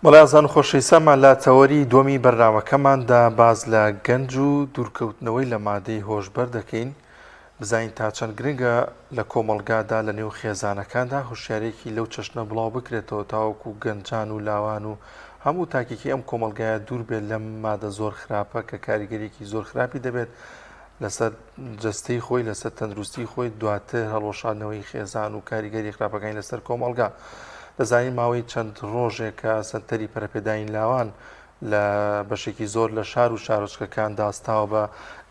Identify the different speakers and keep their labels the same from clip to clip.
Speaker 1: بەڵێزان خۆشەویستان لە تەوەری دووەمی بەرنامەکەماندا باز لە گەنج و دوورکەوتنەوەی لە مادەی هۆشبەر دەکەین بزانین تا چەند گرنگە لە کۆمەڵگادا لە نێو خێزانەکاندا هوشیارێکی لەو چەشنە بڵاو بکرێتەوە تاوەکو گەنجان و لاوان و هەموو تاکێکی ئەم کۆمەلگایە دوور بێت لەم مادە زۆر خراپە کە کاریگەریەکی زۆر خراپی دەبێت لەسەر جەستەی خۆی لەسەر تەندروستی خۆی دواتر هەڵۆشانەوەی خێزان و کاریگەری خراپەکانی لەسەر کۆمەڵگا. دەزانین ماوەی چەند ڕۆژێکە سەرتەری پەرەپێداین لاوان لە بەشێکی زۆر لە شار و شارۆچکەکان داستاوە بە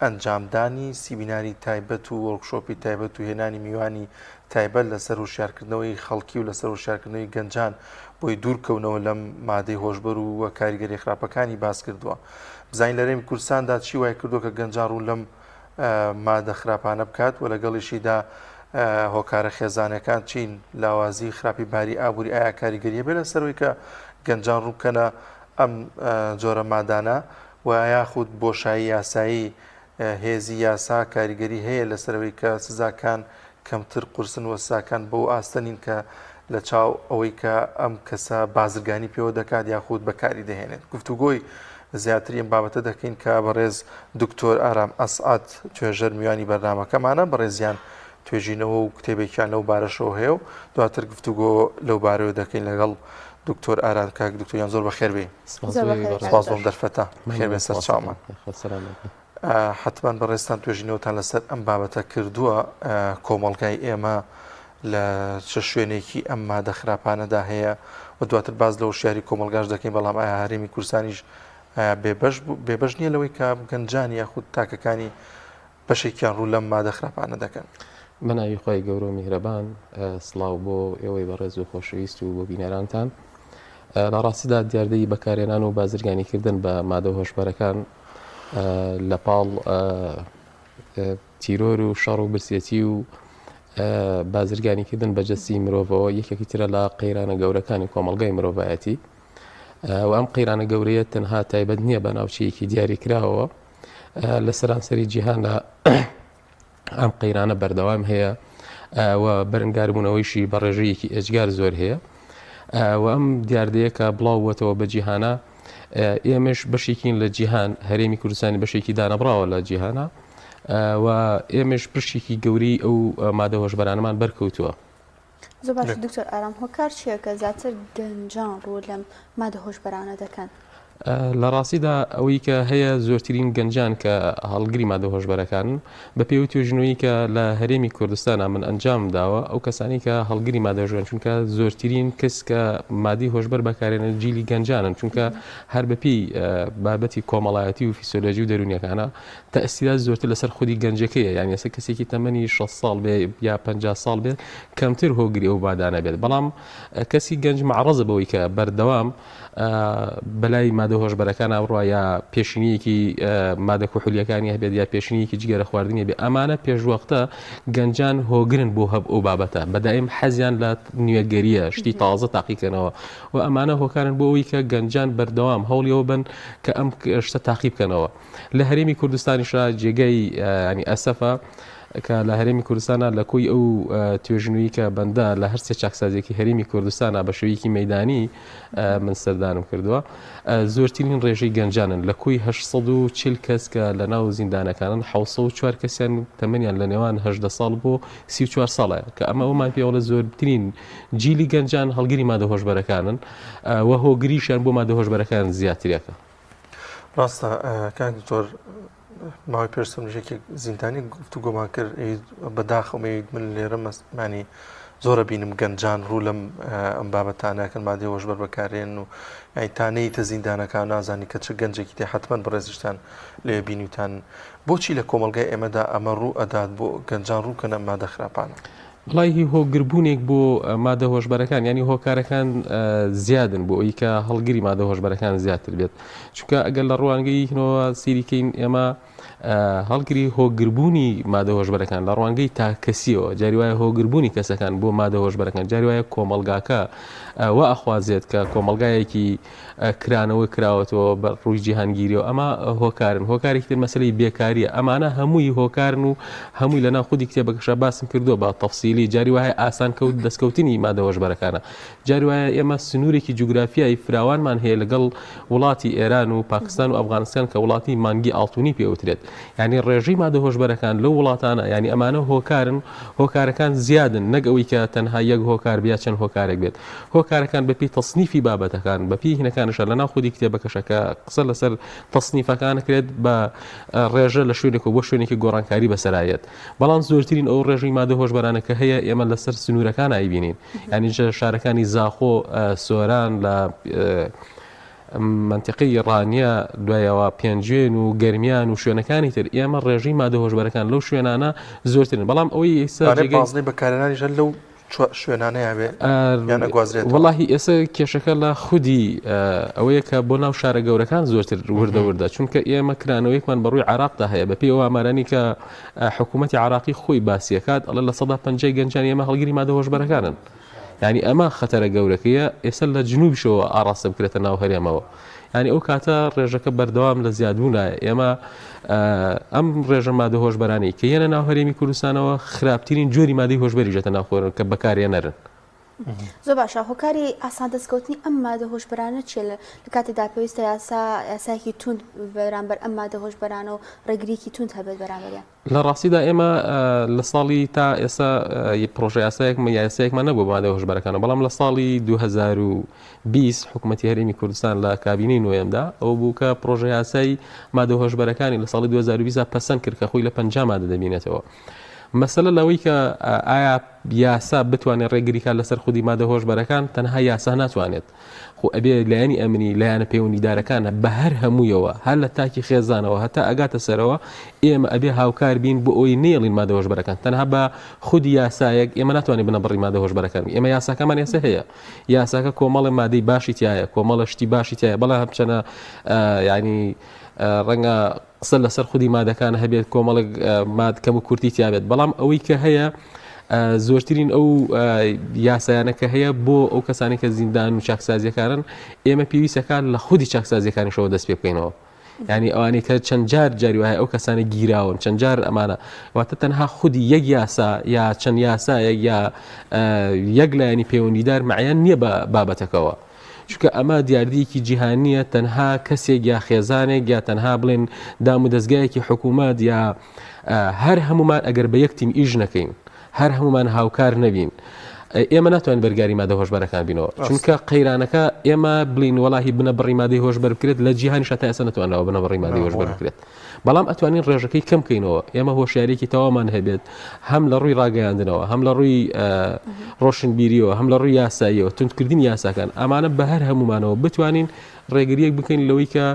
Speaker 1: ئەنجامدانی سیبیناری تایبەت و وەرکشۆپی تایبەت و هێنانی میوانی تایبەت لەسەر وشارکردنەوەی خەڵکی و لەسەر وشارکردنەوەی گەنجان بۆی دوورکەونەوە لەم مادەی هۆشبەر و کاریگەری خراپەکانی باس کردووە. بزانین لە هەرێمی کوردستاندا چی وای کردووە کە گەنجان ڕوو لەم مادە خراپانە بکات و لەگەڵیشیدا هۆکارە خێزانەکان چین لاوازی خراپی باری ئابووری ئایا کاریگەریە بێت لەسەرەوەی کە گەنجان ڕووکەنە ئەم جۆرە مادانە و یاخود بۆشایی یاسایی هێزی یاسا کاریگەری هەیە لەسەرەوەی کە سزاکان کەمتر قورسن و سزاکان بەو ئاستەنین کە لە چاو ئەوەی کە ئەم کەسە بازرگانی پێوە دەکات یاخود بەکاری دەهێنێت. گفتوگۆی زیاتری ئەم بابەتە دەکەین کە بەڕێز دکتۆر ئارام ئەسعەد توێژەر میوانی بەرنامەکەمانە بەڕێزیان توێژینەوە و کتێبێکیان لەو بارەشەوە هەیە و دواتر گفتوگۆ لەو بارەوە دەکەین لەگەڵ دکتۆر ئاران کاک دکتۆریان زۆر بەخێر بێ. سپاس بۆم دەرفەتە خێر بێ سەر چاومان. حتمان بەڕێستان توێژینەوەتان لەسەر ئەم بابەتە کردووە. کۆمەڵگای ئێمە لە چه شوێنێکی ئەم مادە خراپانەدا هەیە و دواتر باز لە وشیاری کۆمەلگاش دەکەین بەڵام ئایا هەرێمی کوردستانیش بێبەش نییە لەوەی کە گەنجانی یاخود تاکەکانی بەشێکیان ڕوو لەم مادە خراپانە دەکەن.
Speaker 2: بەناوی خۆی گەورە و میهرەبان سڵاو بۆ ئێوەی بەڕێز و خۆشەویست و بۆ بینەرانتان. لە ڕاستیدا دیاردەی بەکارهێنان و بازرگانیکردن بە مادە هۆشبەرەکان لە پاڵ تیرۆر و شەڕ و برسێتی و بازرگانیکردن بە جەستی مرۆڤەوە یەکێکی ترە لە قەیرانە گەورەکانی کۆمەڵگای مرۆڤایەتی و ئەم قەیرانە گەورەیە تەنها تایبەت نییە بە ناوچەیەکی دیاری کراوە لە سەرانسەری جیهاندا ئەم قەیرانە بەردەوام هەیە و بەرەنگاربوونەوەیشی بە ڕێژەیەکی ئەجگار زۆر هەیە و ئەم دیاردەیە کە بڵاوبووەتەوە بە جیهانە ئێمەش بەشێکین لە جیهان هەرێمی کوردستانی بەشێکی دانەبراوە لە جیهانە و ئێمەش پشتێکی گەوری ئەو مادە هۆشبەرانەمان بەرکەوتووە.
Speaker 3: زۆر باش دکتۆر ئارام هۆکار چییە کە زیاتر گەنجان ڕوو لەم مادە هۆشبەرانە دەکەن؟
Speaker 2: لە ڕاستیدا ئەوەی کە هەیە زۆرترین گەنجان کە هەڵگری مادە هۆشبەرەکانن بە پێی توێژنەوەی کە لە هەرێمی کوردستانە من ئەنجام داوە ئەو کەسانی کە هەڵگری مادە هۆشبەر چونکە زۆرترین کەس کە مادی هۆشبەر بەکارێنە جیلی گەنجانن چونکە هەر بەپی بابەتی کۆمەڵایەتی و فیسیۆلۆژی و دەرونیەکانە تەئسیرات زۆرتر لەسەر خودی گەنجەکەیە یعنی ئێستا کەسێکی تەمەنی 6 ساڵ بێ یا 50 ساڵ بێت کەمتر هۆگری ئەو بادانە بێت بەڵام کەسی گەنج معڕەزە بەوەی کە بەردەوام بەلای مادە هۆشبەرەکان ئەوڕوا یا پێشینیەکی مادە کوحولیەکانی هەبێت یا پێشینیەکی جگەرە خواردنی بێ ئەمانە پێشوەختە گەنجان هۆگرن بۆ هەب ئەو بابەتە بەدایم حەزیان لە نوێگەریە شتی تازە تاقیکردنەوە و ئەمانە هۆکارن بۆ ئەوی کە گەنجان بەردەوام هەوڵیەوە بن کە ئەم شتە تاقیب بکەنەوە. لە هەرێمی کوردستانیشا جێگەی ینی ئەسەفە کە لە هەرێمی کوردستانە لە کۆی ئەو توێژنووی کە بەندە لە هەرسێ چاکسازێکی هەرێمی کوردستانە بە شێوەیەکی مەیدانی من سەردانم کردووە زۆرترین ڕێژەی گەنجانن لە کۆی 840 کەس کە لە ناو زیندانەکانن 4 کەسیان تەمەنیان لە نێوان 18 ساڵ بۆ 34 ساڵە کە ئەمە ئەومان پێوە لە زۆرترین جیلی گەنجان هەڵگری مادە هۆشبەرەکانن و هۆگریشیان بۆ مادە هۆشبەرەکان زیاترەکە.
Speaker 1: ڕاستە کاک دکتۆر ماوەی پێشتەمژێکی زیندانی گفتوگۆمان کرد بەداخەوەی من لێرە مەسمانی زۆرە بینم گەنجان ڕوو لەم ئەم بابەتانەکەن مادەی هۆشبەر بەکارێن و ئەیتانەی تە زیندانەکان نازانی کە چه گەنجێکی تێ حتمما بەڕێزشتان لێ بینیتان بۆچی لە کۆمەلگای ئێمەدا ئەمە ڕوو ئەدات بۆ گەنجان ڕووکەنە مادە خراپانە؟
Speaker 2: وڵی هۆگربوونێک بۆ مادە هۆشبەرەکان ینی هۆکارەکان زیادن بۆ ئەوی کە هەڵگری مادە هۆشبەرەکان زیاتر بێت چونکە ئەگەر لە ڕوانگەی هینەوە سیریکەین ئێمە هەڵگری هۆگربوونی مادە هۆشبەرەکان لە ڕوانگەی تاکەسیەوە جاری وایە هۆگربوونی کەسەکان بۆ مادە هۆشبەرەکان جاری وایە کۆمەلگاکە وا ئەخوازێت کە کۆمەلگایەکی کرانەوەی کراوەتەوە بە ڕووی جیهانگیریەوە ئەمە هۆکارن هۆکارێکی تر مەسەلەی بێکاریە ئەمانە هەمووی هۆکارن و هەمووی لەناو خودی کتێبەکەشە باسم کردووە بە تەفسیلی جاری وایە ئاسان کەوت دەستکەوتنی مادە هۆشبەرەکانە جاری وایە ئێمە سنوورێکی جوگرافیایی فراوانمان هەیە لەگەڵ وڵاتی ئێران و پاکستان و ئەفغانستان کە وڵاتی مانگی ئاڵتونی پێوترێت ینی ڕێژەی مادە هۆشبەرەکان لەو وڵاتانە ینی ئەمانە هۆکارن هۆکارەکان زیادن نەک ئەوەی کە تەنها یەک هۆکار بیا چەند هۆکارێک بێت هۆکارەکان بەپی تەصنیفی بابەتەکان بەپی هینەکانشە لەناو خودی کتێبەکەشە کە قسە لەسەر تەصنیفەکانەکرێت بە ڕێژە لە شوێنێک و بۆ شوێنێکی گۆڕانکاری بەسەرایەت بەڵام زۆرترین ئەو ڕێژەی مادە هۆشبەرانە کە هەیە ئێمە لەسەر سنوورەکان ئایبینین ینی شارەکانی زاخۆ سۆران لە منتیقی ڕانیە دوایەوە پێنجێن و گەرمیان و شوێنەکانی تر ئێمە ڕێژەی مادە هۆشبەرەکان لەو شوێنانە زۆرترن بەڵام ئەوەی
Speaker 1: ئێستا بەکارێنانیژە لەو شوێنانەیە بێ یان ئەگوازرێت
Speaker 2: وەڵاهی ئێستا کێشەکە لە خودی ئەوەیە کە بۆ ناو شارە گەورەکان زۆرتر وردەوردە چونکە ئێمە کرانەوەیکمان بەڕووی عراقدا هەیە بەپێی ئەو ئامارانی کە حکوومەتی عراقی خۆی باسیەکات ئەڵە لە 150 گەنجان ئێمە هەڵگیری مادە هۆشبەرەکانن ینی ئەمە خەتەرە گەورەکەیە ئێستا لە جنوبشەوە ئاڕاستە بکرێتە ناو هەرێمەوە ینی ئەو کاتە ڕێژەکە بەردەوام لە زیادبوونایە ئێمە ئەم ڕێژە مادە هۆشبەرانی کە یەنە ناو هەرێمی کوردستانەوە خراپترین جۆری مادەی هۆشبەری ژێتە ناوخۆرن کە بەکارێنەرن
Speaker 3: زۆر باشە هۆکاری ئاسان دەستکەوتنی ئەم مادە هۆشبەرانە چێ لە کاتێکدا پێویستە یاسایەکی تونند بەرامبەر ئەم مادە هۆشبەرانە و ڕێگریکی تونند هەبێت بەرامبەریان
Speaker 2: لە ڕاستیدا ئێمە لە ساڵی تا ئێستا پرۆژە یاسایەکمان نەبوو مادە هۆشبەرەکانە بەڵام لە ساڵی 2020 حکوومەتی هەرێمی کوردستان لە کابینەی نوێمدا ئەو بوو کە پرۆژە یاسایی مادە هۆشبەرەکانی لە ساڵی 2020 پەسەند کرد کە خۆی لە 50 مادە دەبینێتەوە مەسەلە لەوەی کە ئایا یاسا بتوانێت ڕێگریکە لەسەر خودی مادە هۆشبەرەکان تەنها یاسا ناتوانێت خۆ ئەبێ لایەنی ئەمنی لایەنە پەیوەندیدارەکانە بە هەر هەموویەوە هەر لە تاکی خێزانەوە هەتا ئەگاتە سەرەوە ئێمە ئەبێ هاوکار بین بۆ ئەوی نێڵین مادە هۆشبەرەکان تەنها بە خودی یاسایەک ئێمە ناتوانین بنە بڕی مادە هۆشبەرەکان ئێمە یاساکەمان ئێستا هەیە یاساکە کۆمەڵی مادەی باشی تایە کۆمەڵە شتی باشی تایە بەڵام هەمچەنە ینی ڕەنگە قسە لەسەر خودی مادەکان هەبێت کۆمەڵک مادکەم و کورتی تیابێت بەڵام ئەوەی کە هەیە زۆرترین ئەو یاسایانە کە هەیە بۆ ئەو کەسانی کە زیندان و چاکسازیەکانن ئێمە پێویستەکان لە خودی چاکسازیەکانیشەوە دەست پێ بکەینەوە ینی ئەوانەی کە چەند جار جاری وایە ئەو کەسانی گیراون چەند جار ئەمانە واتە تەنها خودی یەک یاسا یا چەند یاسایەک یا یەک لایەنی پەیوەندیدار مەعیان نییە بە بابەتەکەوە چونکە ئەمە دیاردیەکی جیهانیە تەنها کەسێک یا خێزانێک یا تەنها بڵێن دام و دەستگایەکی حکوومەت یا هەر هەمومان ئەگەر بە یەک تیم ئیژ نەکەین هەر هەمومان هاوکار نەبین ئێمە ناتوانین بەرگاری مادە هۆشبەرەکان بینەوە چونکە قەیرانەکە ئێمە بڵین وەڵاهی بنە بڕی مادەی هۆشبەر بکرێت لە جیهانیش تا ئێستا نەتوانەوە بنە بڕی مادەی هۆشبەر بکرێت بەڵام ئەتوانین ڕێژەکەی کەم بکەینەوە ئێمە هۆشیارێکی تەوامان هەبێت هەم لە ڕووی ڕاگەیاندنەوە هەم لە ڕووی ڕۆشنبیریەوە هەم لە ڕووی یاساییەوە توندکردنی یاساکان ئەمانە بە هەر هەمومانەوە بتوانین ڕێگریەک بکەین لەوەی کە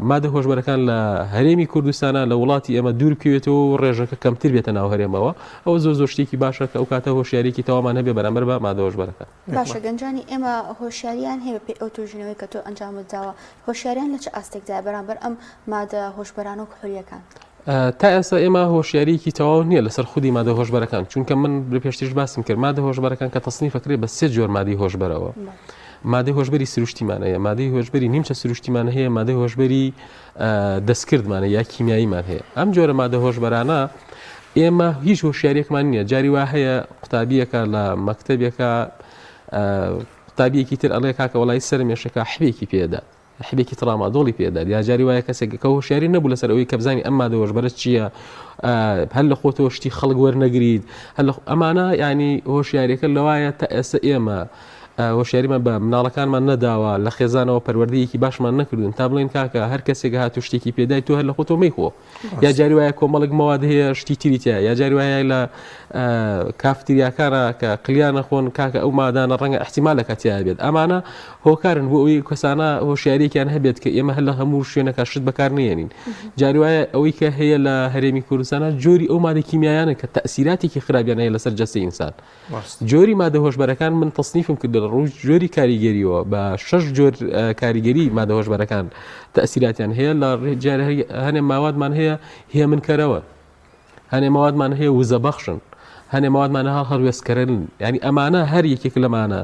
Speaker 2: مادە هۆشبەرەکان لە هەرێمی کوردستانە لە وڵاتی ئێمە دوور بکەوێتەوە و ڕێژەکە کەمتر بێتە ناو هەرێمەوە ئەوە زۆر شتێکی باشە کە ئەو کاتە هۆشیارێکی تەوامان هەبێ بەرامبەر بە مادە هۆشبەرەکان
Speaker 3: باشە گەنجانی ئێمە هۆشیاریان هەیە پێ ئەو توژنەوەی کە تۆ ئەنجامت داوە هۆشیاریان لە چه ئاستێکدا بەرامبەر ئەم مادە هۆشبەران و کحولیەکان
Speaker 2: تا ئێستا ئێمە هۆشیاریکی تەواو نییە لەسەر خودی مادە هۆشبەرەکان چونکە من پێشترش باسم کرد مادە هۆشبەرەکان کە تەصنیفەکرێ بە سێ جۆر مادەی هۆشبەرەوە مادەی هۆشبەری سروشتیمانەیە مادەی هۆشبەری نیمچە سروشتیمان هەیە مادەی هۆشبەری دەستکردمانە یا کیمیاییمان هەیە ئەم جۆرە مادە هۆشبەرانە ئێمە هیچ هۆشیارێکمان نییە جاری وا هەیە قوتابیەکە لە مەکتەبێکە قوتابیەکی تر ئەڵێ کاکە وڵای سەرمێشەکە حبێکی پێدا حبێکی ترامادۆڵی پێدا یا جاری وایە کەسێک کە هۆشیاری نەبوو لەسەر ئەوەی کە بزانانی ئەم مادە هۆشبەرە چییە هەر لە خۆتەوە شتی خەڵک وەرنەگریت ئەمانە ینی هۆشیاریەکە لەوایە تا ئێستا ئێمە هۆشیاریمان بە مناڵەکانمان نەداوە لە خێزانەوە پەروەردەیەکی باشمان نەکردون تا بڵێن کاکە هەر کەسێک هاتو شتێکی پێدای تۆ هەر لە خۆتۆ مەیخۆ یا جاری وایە کۆمەڵک مەواد هەیە شتی تریتە یا جاری وایە لە کافتریاکانە کە قلیان نەخۆن کاکە ئەو مادانە ڕەنگە احتیمالە کاتیا بێت ئەمانە هۆکارن بۆ ئەوی کەسانە هۆشیاریەکیان هەبێت کە ئێمە هەر لە هەموو شوێنەکە شت بەکار نێنین جاری وایە ئەوەی کە هەیە لە هەرێمی کوردستانە جۆری ئەو مادە کیمیایانە کە تەئسیراتێکی خراپیان هەیە لەسەر جەستەی ئینسان جۆری مادە هۆشبەرەکان من تەصنیفم کرد لە ڕووی جۆری کاریگەریەوە بە 6 جۆر کاریگەری مادە هۆشبەرەکان تەسیراتیان هەیە لە هەنێ ماوادمان هەیە هێ منکەرەوە هەنێ ماوادمان هەیە وزە بەخشن هەنێ ماوادمان هەڵوێستکەرن ینی ئەمانە هەر یەکێک لەمانە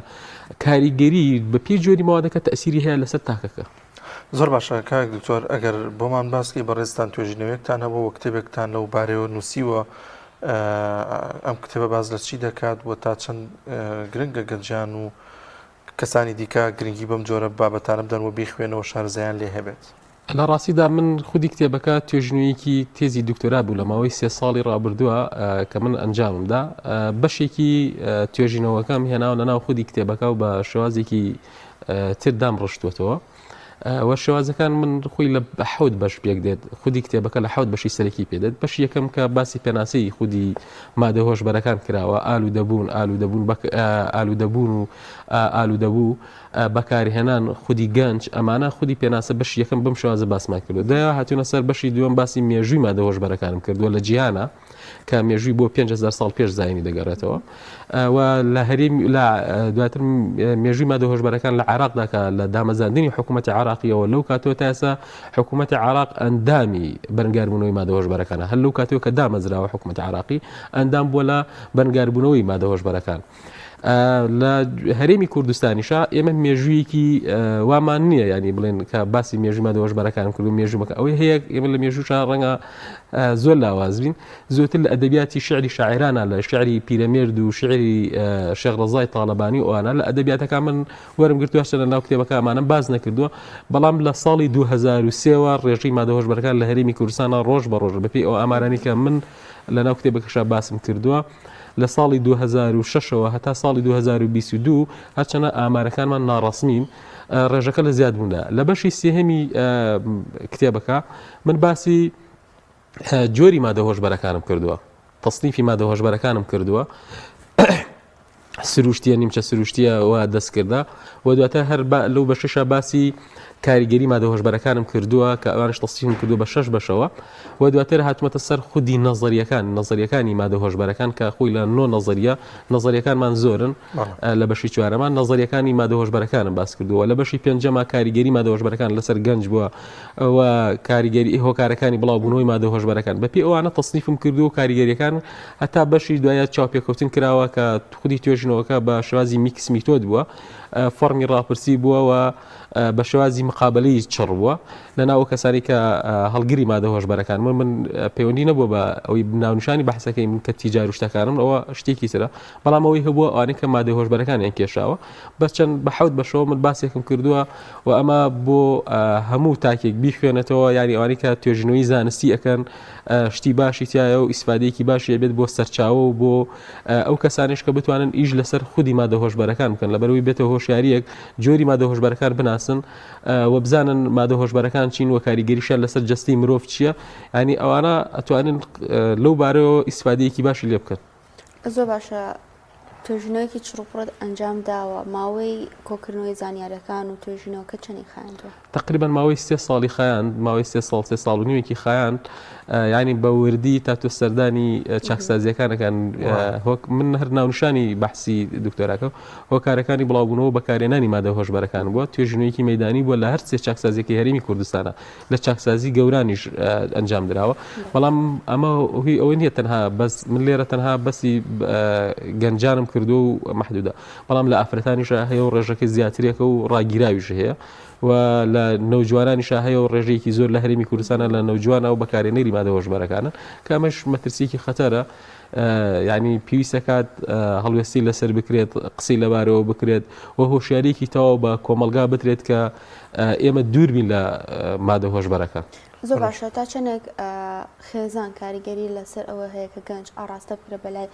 Speaker 2: کاریگەری بە پێی جۆری ماوادەکە تەسیری هەیە لەسەر تاکەکە.
Speaker 1: زۆر باشە کاک دکتۆر ئەگەر بۆمان باسکی بەڕێزتان توێژینەوەیەکتان هەبوو کتێبێکتان لەو بارەوە نووسیوە ئەم کتێبە باز لە چی دەکات بۆ تا چەند گرنگە گەنجان و کەسانی دیکە گرنگی بەم جۆرە بابەتانە بدەن و بیخوێنەوە شارزایان لێ هەبێت.
Speaker 2: لە ڕاستیدا من خودی کتێبەکە توێژنوویەکی تێزی دکتۆرا بوو لە ماوەی 3 ساڵی ڕابردووە کە من ئەنجاممدا بەشێکی توێژینەوەکەم هێناوە لەناو خودی کتێبەکە و بە شێوازێکی تردام ڕشتوەتەوە وە شێوازەکان من خۆی لە حەوت بەش پێک دێت خودی کتێبەکە لە حەوت بەشی سەرەکی پێدێت بەش یەکەم کە باسی پێناسەی خودی مادە هۆشبەرەکان کراوە ئالوودەبوون و ئالوودەبوو بەکارهێنان خودی گەنج ئەمانە خودی پێناسە بەش یەکەم بم شێوازە باسمان کردو دەیە هاتوونە سەر بەشی دووەم باسی مێژووی مادە هۆشبەرەکانم کردووە لە جیهانە کە مێژووی بۆ 5,000 ساڵ پێش زاینی دەگەڕێتەوە و لە هەرێم دواتر مێژووی مادە هۆشبەرەکان لە عێراقدا کە لە دامەزاندنی حکوومەتی عێراقیەوە لەو کاتەوە تا ئێستا حکوومەتی عێراق ئەندامی بەرگاربوونەوەی مادە هۆشبەرەکانە هەر لەو کاتەوە کە دامەزراوە حکوومەتی عێراقی ئەندام بووە لە بەرگاربوونەوەی مادە هۆشبەرەکان. لە هەرێمی کوردستانیشا ئێمە مێژوویەکی وامان نییە ینی بڵێن کە باسی مێژووی مادە هۆشبەرەکان کرد و مێژوومەکە ئەوەی هەیە ئێمە لە مێژووشا ڕەنگە زۆر لاواز بین زۆرتر لە ئەدەبیاتی شعری شاعرانە لە شعری پیرەمێرد و شعری شێخ ڕەزای تاڵەبانی ئەوانە لە ئەدەبیاتەکە من وەرم گرتووە لە ناو کتێبەکە ئەمانە باز نەکردووە بەڵام لە ساڵی 2003ەوە ڕێژەی مادە هۆشبەرەکان لە هەرێمی کوردستانە ڕۆژ بە ڕۆژ بەپێی ئەو ئامارانی کە من لە ناو کتێبەکەشا باسم کردووە لە ساڵی 2006ەوە هەتا ساڵی 2022 هەرچەنە ئامارەکانمان ناڕەسمین ڕێژەکە لە زیاد بووندا لە بەشی سێهەمی کتێبەکە من باسی جۆری مادە هۆشبەرەکانم کردووە تەصنیفی مادە هۆشبەرەکانم کردووە سروشتیە نیمچە سروشتیە و دەستکردا و دواتە هەر لەو بەشەشە باسی کاریگەری مادە هۆشبەرەکانم کردووە کە ئەوانش تەصنیفم کردو بە 6 بەشەوە و دواتر هاتوومەتە سەر خودی نەزەریەکانی مادە هۆشبەرەکان کە خۆی لە 9 نەزەریەکانمان زۆرن لە بەشی چوارەمان نەزەریەکانی مادە هۆشبەرەکانم باس کردووە لە بەشی پێنجەما کاریگەری مادە هۆشبەرەکان لەسەر گەنج بووە و کاریگەری هۆکارەکانی بڵاوبوونەوەی مادە هۆشبەرەکان بەپێی ئەوانە تەصنیفم کردو و کاریگەریەکان هەتا بەشی دوایە چاوپێکەوتن کراوە کە خودی توێژنەوەکە بە شێوازی میکس میتۆد بووە فۆرمی ڕاپرسی بووە و بە شێوازی مقابلەی چڕ بووە لەناو کەسانی کە هەڵگری مادە هۆشبەرەکان من پەیوەندی نەبووە بە ئەوەی ناونیشانی بەحسەکەی من کە تیجار و شتەکانم ئەوە شتێکی ترە بەڵام ئەوەی هەبووە ئەوانەی کە مادە هۆشبەرەکانیان کێشاوە بەچەند بە حەوت بەشەوە من باسێکم کردووە و ئەمە بۆ هەموو تاکێک بیخوێنێتەوە ینی ئەوانەی کە توێژینەوەی زانستی ئەەکەن شتی باشی تایە و ئیسفادەیەکی باشی بێت بۆ سەرچاوە و بۆ ئەو کەسانش کە بتوانن ئیش لەسەر خودی مادە هۆشبەرەکان بکەن لەبەرەوەی بێتە هۆشیاریەک جۆری مادە هۆشبەرەکان بناسن و بزانن مادە هۆشبەرەکان چین و کاریگەریشە لەسەر جەستی مرۆڤ چییە ینی ئەوانە ئەتوانن لەو بارەوە ئیسفادەیەکی باشی لێ بکەن.
Speaker 3: زۆر باشە توێژینەوەیەکی چڕوپڕت ئەنجام داوە ماوەی کۆکردنەوەی زانیاریەکان و توێژینەوەکە چەندی خایاندوە؟
Speaker 2: تقریبا ماوەی 3 ساڵی خایاند ماوەی 3 ساڵ و نیوێکی خایاند ینی بە وردی تا تۆ سەردانی چاکسازیەکانەکان من هەر ناونشانی بەحسی دکتۆراکە هۆکارەکانی بڵاوبوونەوە بەکارهێنانی مادە هۆشبەرەکان بووە توێژینەوەیەکی مەیدانی بووە لە هەر سێ چاکسازیەکی هەرێمی کوردستانە لە چاکسازی گەورانیش ئەنجام درراوە بەڵام ئەمە ئەوەی نییە تەنها بەس من لێرە تەنها بەسی گەنجانم کردو و مەحدودە بەڵام لە ئافرەتانیشە هەیە و ڕێژەکە زیاترێکە و ڕاگیراویش هەیە و لە نەوجوانانیشا هەیە و ڕێژەیەکی زۆر لە هەرێمی کوردستانە لە نەوجوانە و بەکارهێنەری مادە هۆشبەرەکانن کە ئەمەش مەترسیەکی خەتەرە ینی پێویستە کات هەڵوێستی لەسەر بکرێت قسەی لەبارەوە بکرێت و هۆشیارێکی تەواو بە کۆمەلگا بترێت کە ئێمە دووربین لە مادە هۆشبەرەکە.
Speaker 3: زۆر باشە تا چەندێک خێزان کاریگەری لەسەر ئەوە هەیە کە گەنج ئاراستە بکرێت بەلای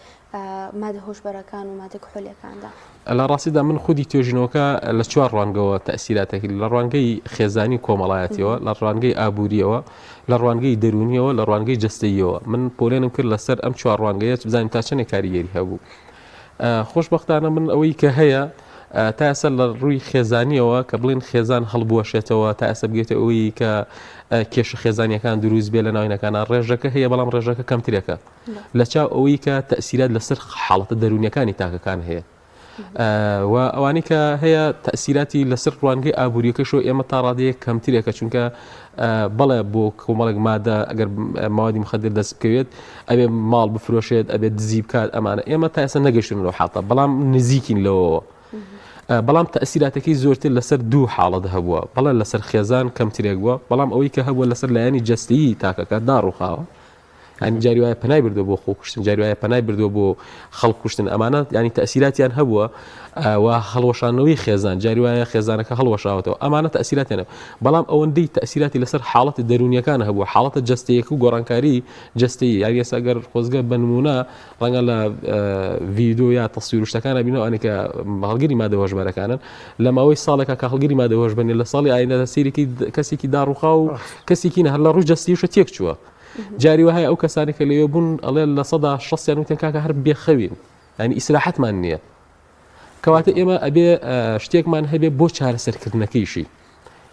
Speaker 3: مادە هۆشبەرەکان و مادە کحولیەکاندا
Speaker 2: لە ڕاستیدا من خودی توێژینەوەکە لە چوار ڕوانگەوە تەسیراتێکی لە ڕوانگەی خێزانی کۆمەڵایەتیەوە لە ڕوانگەی ئابووریەوە لە ڕوانگەی دەرونیەوە لە ڕوانگەی جەستەییەوە من پۆلێنم کرد لەسەر ئەم چوار ڕوانگەیە بزانین تا چەندێک کاریگەری هەبوو خۆشبەختانە من ئەوەی کە هەیە تا ئێستا لە ڕووی خێزانیەوە کە بڵین خێزان هەڵبوەشێتەوە تا ئێستا بگێتە ئەوەی کە کێشە خێزانیەکان دروست بێ لە ناوینەکانە ڕێژەکە هەیە بەڵام ڕێژەکە کەمترێکە لە چاو ئەوەی کە تەسیرات لەسەر حاڵەتە دەرونیەکانی تاکەکان هەیە و ئەوانەی کە هەیە تەسیراتی لەسەر ڕوانگەی ئابوووریەکەشەوە ئێمە تا ڕادەیە کەمترێکە چونکە بەڵێ بۆ کۆمەڵێک مادە ئەگەر ماوەدی مخدر دەست بکەوێت ئەبێ ماڵ بفرۆشێت ئەبێ دزی بکات ئەمانە ئێمە تا ئێستا نەگەشتن لەو حاڵەتە بەڵام نزیکین لەوەوە بەڵام تەسیراتەکەی زۆرتر لەسەر دوو حاڵەت هەبووە بەڵێ لەسەر خێزان کەمترێک بووە بەڵام ئەوەی کە هەبووە لەسەر لایەنی جەستەیی تاکەکە داڕوخاوە ینی جاری وایە پەنای بردو بۆ خۆکوشتن جاری وایە پەنای بردو بۆ خەڵکوشتن ئەمانە ینی تەسیراتیان هەبووە و هەڵوەشانەوەی خێزان جاری وایە خێزانەکە هەڵوەشاوەتەوە ئەمانە تەسیراتیانە بەڵام ئەوەندەی تەسیراتی لەسەر حاڵەتی دەرونیەکانە هەبووە حاڵەتە جەستەیەک و گۆڕانکاری جەستەیی یاری ئێستا ئەگەر خۆزگە بە نمونە ڕەنگە لە ڤیدیۆ یا تەسویر و شتەکانە بینەوە ئەوانەی کە هەڵگیری مادە هۆشبەرەکانن لە ماوەی ساڵێکە کە هەڵگیری مادە هۆشبەرن لە ساڵی ئایندە سەیرێکی کەسێکی داڕوخا و کەسێکی هەر لە ڕووی جەستەییشە تێک چووە جاری وهەیە ئەو کەسانی کە لەوێ بوون ئەڵێ لە سەدا 60 وتیان کاکە هەر بێخەوین ینی ئیسراحەتمان نییە کەواتە ئێمە ئەبێ شتێکمان هەبێ بۆ چارەسەرکردنەکەیشی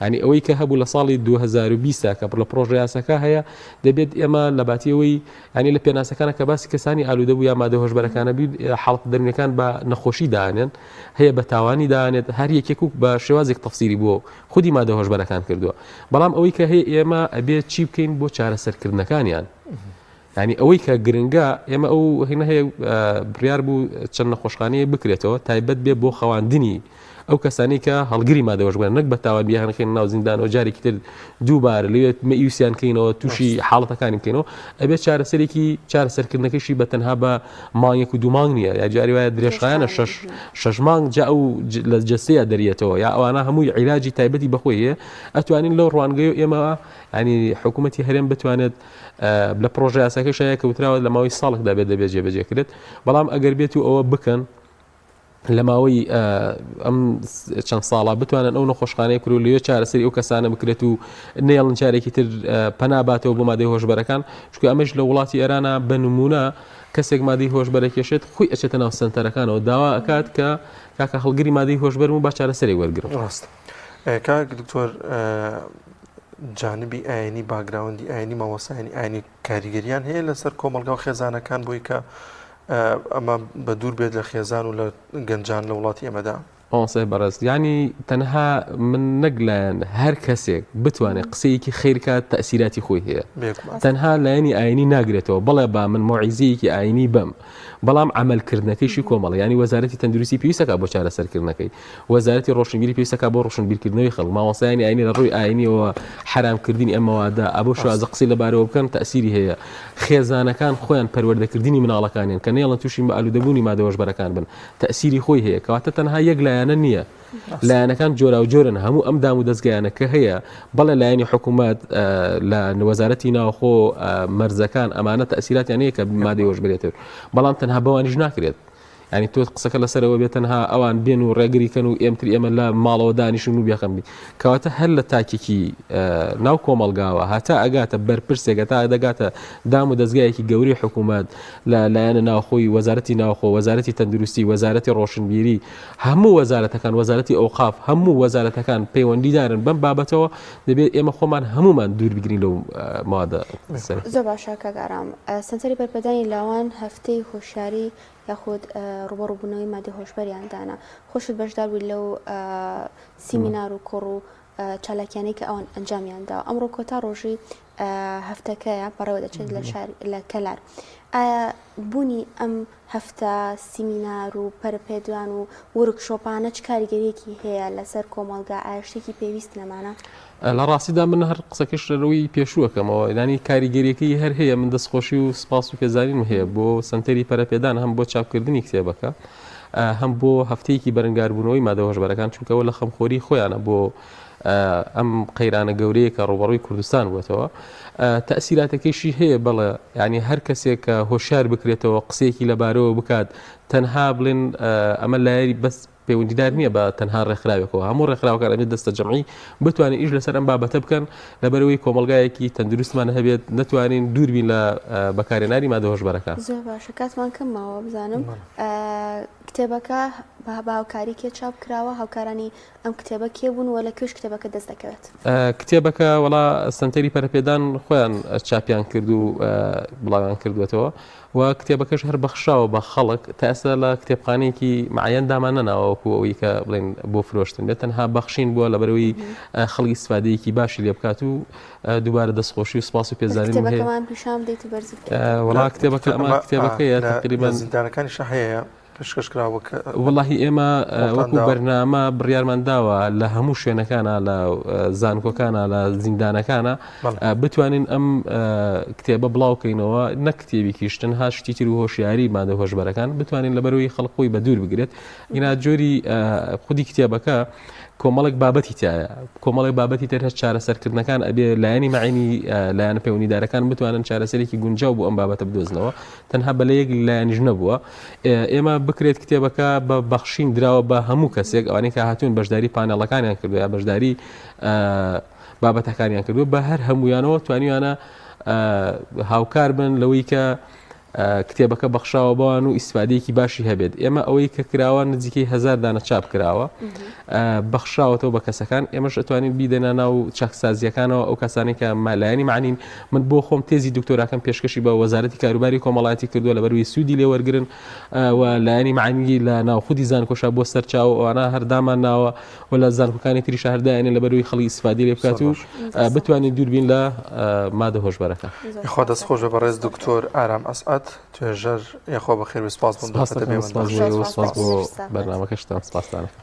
Speaker 2: ینی ئەوەی کە هەبوو لە ساڵی 2020 کە لە پرۆژە یاساکە هەیە دەبێت ئێمە لە باتیەوەی ینی لە پێناسەکانە کە باسی کەسانی ئالوودەبوو یا مادە هۆشبەرەکانە بی حاڵەت دەرونیەکان بە نەخۆشی دانێن هەیە بە تاوانی دانێت هەر یەکێک بە شێوازێک تەفسیری بووە خودی مادە هۆشبەرەکان کردووە بەڵام ئەوەی کە هەیە ئێمە ئەبێت چی بکەین بۆ چارەسەرکردنەکانیان ینی ئەوەی کە گرنگە ئێمە ئەو هێنە هەیە بڕیار بوو چەند نەخۆشخانەیە بکرێتەوە تایبەت بێ بۆ خەواندنی ئەو کەسانی کە هەڵگری مادە هۆشبەرن نەک بە تاوان بیانخێن ناو زیندانەوە جارێکی تر دووبارە لەوێت مەئیوسیان کەینەوە تووشی حاڵەتەکانی بکەینەوە ئەبێت چارەسەرکردنەکەشی بە تەنها بە مانگێک و دوو مانگ نییە یا جاری وایە درێژخایانە شەش مانگ جا ئەو لە جەستەیە دەریێتەوە یا ئەوانە هەمووی عیلاجی تایبەتی بەخۆی هەیە ئەتوانین لەو ڕوانگەی و ئێمە ینی حکوومەتی هەرێم بتوانێت لە پرۆژە یاساکەی شایە کەوتراوە لە ماوەی ساڵێکدا بێت جێبەجێکرێت بەڵام ئەگەر بێت و ئەوە بکەن لە ماوەی ئەم چەند ساڵا بتوانن ئەو نەخۆشخانەی کرد و لێ چارەسەری ئەو کەسانە بکرێت و نێڵن چارێکی تر پەناباتەوە بۆ مادەی هۆشبەرەکان چونکە ئەمەش لە وڵاتی ئێرانە بە نمونە کەسێک مادەی هۆشبەرەکێشێت خۆی ئەچێتە ناو سنتەرەکانەوە داوا ئەکات کە کاکە هەڵگری مادەی هۆشبەرم و با چارەسەرێک وەرگرم
Speaker 1: ڕاست کاک دکتۆر جانبی ئاینی باگراوندی ئاینی مامۆسایانی ئاینی کاریگەریان هەیە لەسەر کۆمەڵگا و خێزانەکان بۆی کە ئەمە بە دوور بێت لە خێزان و لە گەنجان لە وڵاتی ئێمەدا
Speaker 2: ئەوسای بەڕست ینی تەنها من نەگلایەن هەر کەسێک بتوانێت قسەیەکی خێرکات تەسیراتی خۆی هەیە تەنها لایەنی ئاینی ناگرێتەوە بڵێ با من مۆعیزەیەکی ئاینی بم بەڵام عملکردنەکەیشی کۆمەڵە ینی وەزارەتی تەندروستی پێویستەکە بۆ چارەسەرکردنەکەی وەزارەتی ڕۆشنبیری پێویستەکە بۆ ڕۆشنبیرکردنەوەی خەڵک مامۆستایانی ئاینی لە ڕووی ئاینیەوە حرامکردنی ئەمەوەدا ئەبۆ شوازە قسەی لەبارەوە بکەن تەسیری هەیە خێزانەکان خۆیان پەروەردەکردنی مناڵەکانیان کە نێڵن تووشی بە ئالوودەبوونی مادە هۆشبەرەکان بن تەسیری خۆی هەیە کەواتە تەنها یەک لایەنە نییە لایەنەکان جۆرا و جۆرن هەموو ئەم دام و دەستگایانە کە هەیە بەڵێ لایەنی حکوومەت لە وەزارەتی ناوخۆ مەرزەکان ئەمانە تەسیراتیان هەیە کە مادەی هۆشبەرێتەوە بەڵام تەنها بەوانیش ناکرێت ینی تۆ قسەکە لەسەرەوە بێت تەنها ئەوان بێن و ڕێگریکەن و ئێمتر ئێمە لە ماڵەوە دانیشن و بیاخەمبی کەواتە هەر لە تاکێکی ناو کۆمەڵگاوە هەتا ئەگاتە بەرپرسێکە تا دەگاتە دام و دەستگایەکی گەوری حکوومەت لە لایەنە ناوخۆی وەزارەتی ناوخۆ وەزارەتی تەندروستی وەزارەتی ڕۆشنبیری هەموو وەزارەتەکان وەزارەتی ئەوقاف هەموو وەزارەتەکان پەیوەندیدارن بەم بابەتەوە دەبێت ئێمە خۆمان هەمومان دوور بگرین لەو مادە
Speaker 3: زۆر باشە کاگارام سنتەری بەرپەدانی لاوان هەفتەی هۆشیاری یاخود ڕوبەڕووبوونەوەی مادەی هۆشبەریاندانا خۆشت بەشدار بووی لەو سیمینار و کۆڕ و چالاکیانەی کە ئەوان ئەنجامیاندا ئەمڕۆ کۆتا ڕۆژی هەفتەکەیە بەڕێوە دەچێت لە کەلار ئایا بوونی ئەم هەفتە سیمینار و پەرپێدوان و ورکشۆپانە چ کاریگەریەکی هەیە لەسەر کۆمەڵگا ئایا شتێکی پێویست لەمانە
Speaker 2: لە ڕاستیدا من هەر قسەکەش لەرەوەی پێشووەکەمەوە ینی کاریگەریەکەی هەر هەیە من دەستخۆشی و سپاس و پێزانیم هەیە بۆ سنتەری پەرەپێدان هەم بۆ چاپکردنی کتێبەکە هەم بۆ هەفتەیەکی بەرەنگاربوونەوەی مادە هۆشبەرەکان چونکەوە لە خەمخۆری خۆیانە بۆ ئەم قەیرانە گەورەیە کە ڕوبەڕووی کوردستان بووێتەوە تەسیراتەکەیشی هەیە بەڵێ ینی هەر کەسێک کە هۆشیار بکرێتەوە قسێکی لەبارەوە بکات تەنها بڵێن ئەمە لایری بەس پەیوەندیدار نییە بە تەنها ڕێکخراوێکەوە هەموو ڕێکخراوەکان ئەبێت دەستە جەمعی بتوانین ئیش لەسەر ئەم بابەتە بکەن لەبەرەوەی کۆمەڵگایەکی تەندروستمان هەبێت نەتوانین دووربین لە بەکارهێنانی مادە هۆشبەرەکان
Speaker 3: زۆر باشە کاتمان کەم ماوە بزانم کتێبەکە بە هاوکاری کێ چاپ کراوە هاوکارانی ئەم کتێبە کێ بوون و لە کوێش کتێبەکە دەست دەکەوێت
Speaker 2: کتێبەکە وڵا سنتەری پەرپێدان خۆیان چاپیان کرد و بڵاویان کردوێتەوە و کتێبەکەش هەر بەخشاوە بە خەڵک تا ئێستا لە کتێبخانەیەکی معەن دامان نەناوەکو ئەوەی کە بڵێن بۆ فرۆشتن بێت تەنها بەخشین بووە لەبەرەوەی خەڵکی استفادەیەکی باشی لێ بکات و دووبارە دەستخۆشی و سوپاس و پێزانین
Speaker 3: کتێبەکەمان پیشان بدەیت و بەرز
Speaker 2: وڵا کتێبەکە ئەمە کتێبەکەیە تقریبا
Speaker 1: زیندانەکانی هەیە پێشکەشکراوە
Speaker 2: واللهی ئێمە وەکو بەرنامە بڕیارمان داوە لە هەموو شوێنەکانە لە زانکۆکانە لە زیندانەکانە بتوانین ئەم کتێبە بڵاوکەینەوە نەک کتێبێکیشتن ها شتی تر و هۆشیاری مادە هۆشبەرەکان بتوانین لەبەرەوەی خەڵقۆی بە دوور بگرێت ئینا جۆری خودی کتێبەکە کۆمەڵێک بابەتی تایە کۆمەڵی بابەتی تر هەست چارەسەرکردنەکان ئەبێ لایەنی مەعینی لایەنە پەیوەندیدارەکان بتوانن چارەسەرێکی گونجاو بۆ ئەم بابەتە بدۆزنەوە تەنها بە لە یەک لایەنیش نەبووە ئێمە بکرێت کتێبەکە بە بەخشین دراوە بە هەموو کەسێک ئەوانەی کە هاتوون بەشداری پانێڵەکانیان کردو یا بەشداری بابەتەکانیان کردو بە هەر هەمویانەوە توانیوانە هاوکار بن لەوەی کە کتێبەکە بەخشاوە بەوان و ئیسفادەیەکی باشی هەبێت ئێمە ئەوەی کە کراوە نزیکەی 1000 دانە چاپ کراوە بەخشاوەتەوە بە کەسەکان ئێمەش ئەتوانین بیدەنە ناو چاکسازیەکانەوە ئەو کەسانی کە مالایانی معنین من بۆ خۆم تێزی دکتۆراکەم پێشکەشی بە وەزارەتی کاروباری کۆمەڵایەتی کردووە لەبەروی سوودی لێ وەرگرن و لایەنی معنی لە ناوخودی زانکۆشە بۆ سەرچاو ئەوانە هەردامان ناوە و لە زانکۆکانی تری شاردایانێ لەبەروی خەڵی ئیسفادی لێ بکات و بتوانین دووربین لە مادە هۆشبەرەکە
Speaker 1: خوا دەستخۆش بە بەڕێز دکتۆر ئارام ئەسعەد توێژەر یاخوا بەخێر و سپاس بۆ
Speaker 2: بۆ بەرنامەکەشتان سپاسدانە